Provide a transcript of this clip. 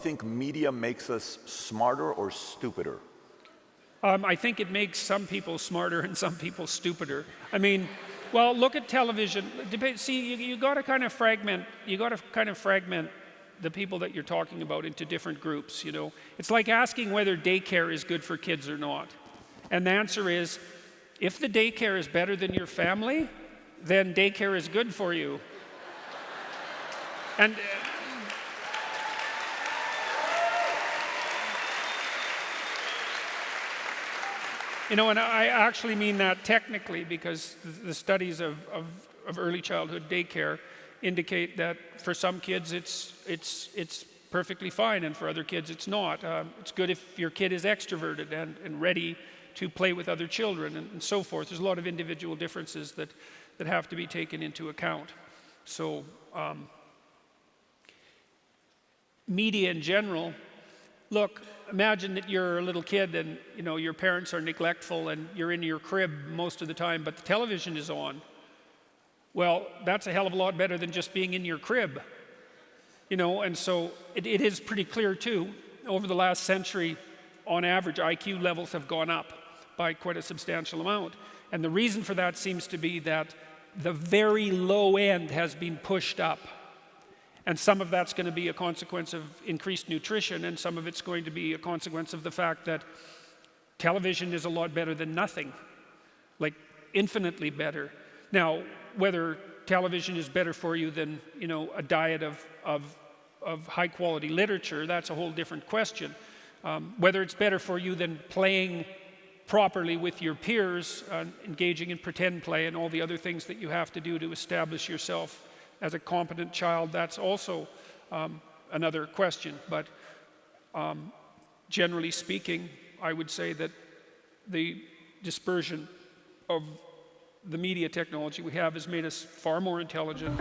think media makes us smarter or stupider? I think it makes some people smarter and some people stupider. I mean, well, look at television. See, you got to kind of fragment. You got to kind of fragment the people that you're talking about into different groups. You know, it's like asking whether daycare is good for kids or not. And the answer is, if the daycare is better than your family, then daycare is good for you. And you know, and I actually mean that technically, because the studies of early childhood daycare indicate that for some kids it's perfectly fine, and for other kids it's not. It's good if your kid is extroverted and ready to play with other children and so forth. There's a lot of individual differences that have to be taken into account. So media in general, look, imagine that you're a little kid and you know your parents are neglectful and you're in your crib most of the time, but the television is on. Well, that's a hell of a lot better than just being in your crib. You know, and so it is pretty clear too, over the last century, on average, IQ levels have gone up by quite a substantial amount. And the reason for that seems to be that the very low end has been pushed up. And some of that's going to be a consequence of increased nutrition, and some of it's going to be a consequence of the fact that television is a lot better than nothing, like infinitely better. Now, whether television is better for you than, you know, a diet of high quality literature, that's a whole different question. Whether it's better for you than playing properly with your peers, engaging in pretend play and all the other things that you have to do to establish yourself as a competent child, that's also another question. But generally speaking, I would say that the dispersion of the media technology we have has made us far more intelligent.